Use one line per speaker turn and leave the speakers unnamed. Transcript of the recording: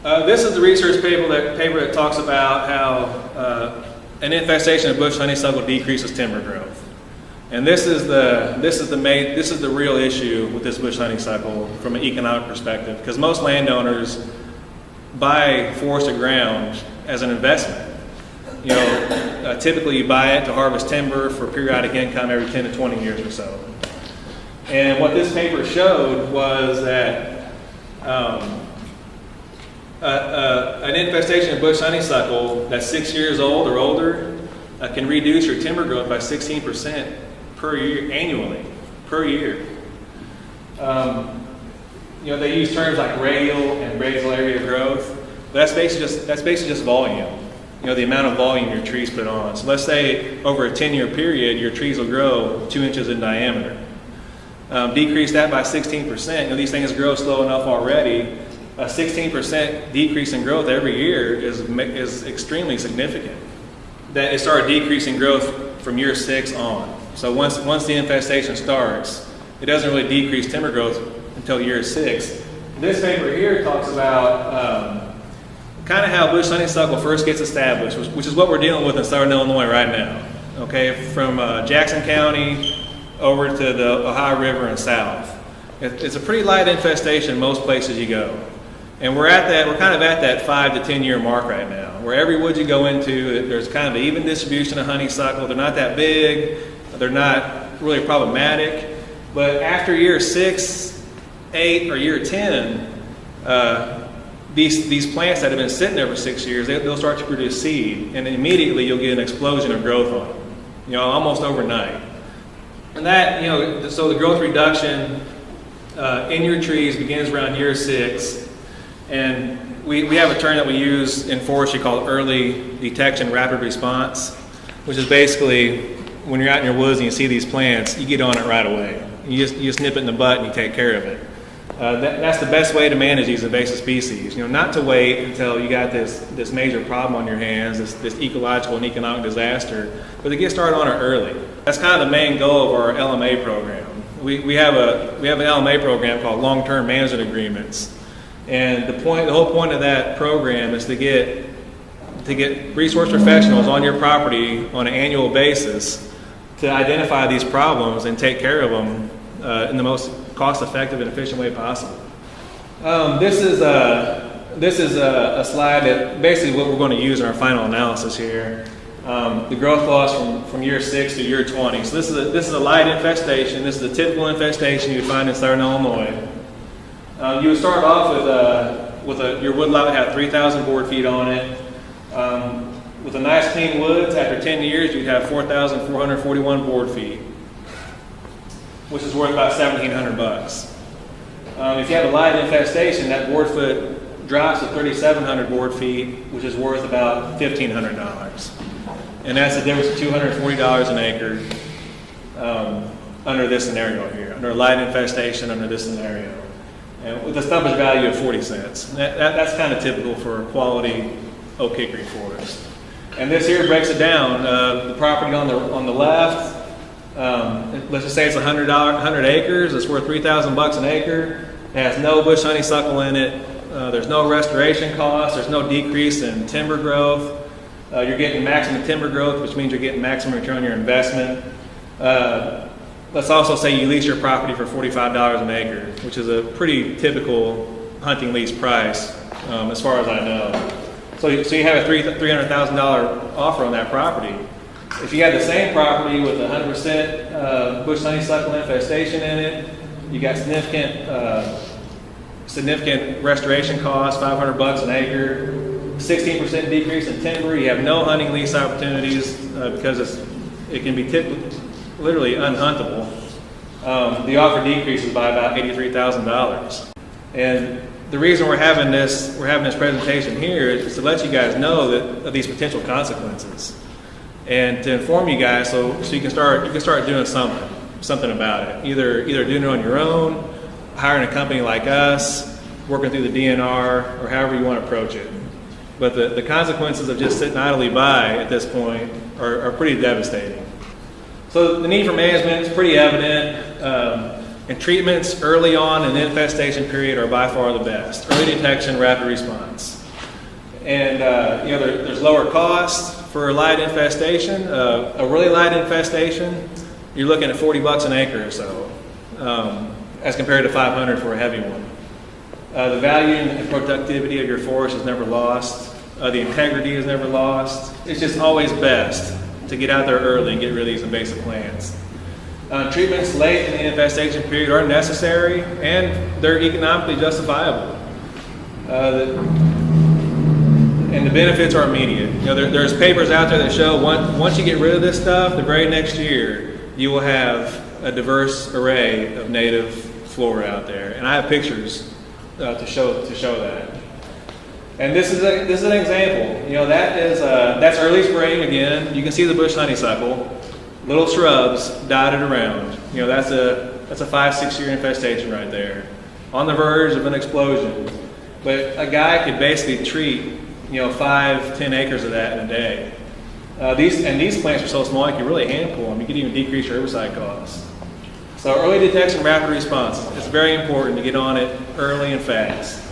This is the research paper that talks about how an infestation of bush honeysuckle decreases timber growth. And this is the real issue with this bush honeysuckle from an economic perspective, because most landowners buy forested ground as an investment. You know, typically you buy it to harvest timber for periodic income every 10 to 20 years or so. And what this paper showed was that an infestation of bush honeysuckle that's 6 years old or older can reduce your timber growth by 16% per year, annually, per year. You know, they use terms like radial and basal area growth. But that's basically just volume. You know, the amount of volume your trees put on. So let's say over a 10-year period, your trees will grow 2 inches in diameter. Decrease that by 16%. You know, these things grow slow enough already. A 16% decrease in growth every year is extremely significant. That it started decreasing growth from year 6 on. So once the infestation starts, it doesn't really decrease timber growth until year 6. This paper here talks about kind of how bush honeysuckle first gets established, which is what we're dealing with in southern Illinois right now. Okay, from Jackson County over to the Ohio River and south. It's a pretty light infestation most places you go. And we're kind of at that 5 to 10 year mark right now, where every wood you go into, there's kind of an even distribution of honeysuckle. They're not that big, they're not really problematic, but after year 6, 8, or year 10, these plants that have been sitting there for 6 years, they'll start to produce seed, and immediately you'll get an explosion of growth on them, you know, almost overnight. And that, you know, so the growth reduction in your trees begins around year 6, and we have a term that we use in forestry called early detection rapid response, which is basically when you're out in your woods and you see these plants, you get on it right away. You just nip it in the butt and you take care of it. That's the best way to manage these invasive species. You know, not to wait until you got this major problem on your hands, this ecological and economic disaster, but to get started on it early. That's kind of the main goal of our LMA program. We have an LMA program called long-term management agreements, and the whole point of that program is to get resource professionals on your property on an annual basis to identify these problems and take care of them in the most cost-effective and efficient way possible. This is a slide that basically what we're going to use in our final analysis here. The growth loss from year 6 to year 20. So this is a light infestation. This is a typical infestation you would find in southern Illinois. You would start off with your woodlot would have 3,000 board feet on it. With a nice clean woods, after 10 years, you'd have 4,441 board feet, which is worth about $1,700. If you have a light infestation, that board foot drops to 3,700 board feet, which is worth about $1,500. And that's the difference of $240 an acre under this scenario here, under a light infestation under this scenario. And with a stumpage value of 40 cents. That's kind of typical for a quality oak hickory forest. And this here breaks it down. The property on the left, let's just say it's 100 acres. It's worth $3,000 an acre. It has no bush honeysuckle in it. There's no restoration costs. There's no decrease in timber growth. You're getting maximum timber growth, which means you're getting maximum return on your investment. Let's also say you lease your property for $45 an acre, which is a pretty typical hunting lease price, as far as I know. So you have a $300,000 offer on that property. If you had the same property with 100% bush honeysuckle infestation in it, you got significant restoration costs, $500 an acre, 16% decrease in timber. You have no hunting lease opportunities because it can be literally unhuntable. The offer decreases by about $83,000. And the reason we're having this presentation here is to let you guys know of these potential consequences, and to inform you guys so you can start doing something about it. Either doing it on your own, hiring a company like us, working through the DNR, or however you want to approach it. But the consequences of just sitting idly by at this point are pretty devastating. So the need for management is pretty evident. And treatments early on in the infestation period are by far the best. Early detection, rapid response. And there's lower cost for light infestation. A really light infestation, you're looking at $40 an acre or so, as compared to $500 for a heavy one. The value and productivity of your forest is never lost. The integrity is never lost. It's just always best to get out there early and get rid of these invasive plants. Treatments late in the infestation period are necessary, and they're economically justifiable. And the benefits are immediate. There's papers out there that show once you get rid of this stuff, the very next year, you will have a diverse array of native flora out there. And I have pictures to show that. And this is an example. That's early spring again. You can see the bush honeysuckle, little shrubs dotted around. That's a 5-6 year infestation right there, on the verge of an explosion. But a guy could basically treat 5-10 acres of that in a day. These plants are so small you can really hand pull them. You can even decrease your herbicide costs. So early detection, rapid response. It's very important to get on it early and fast.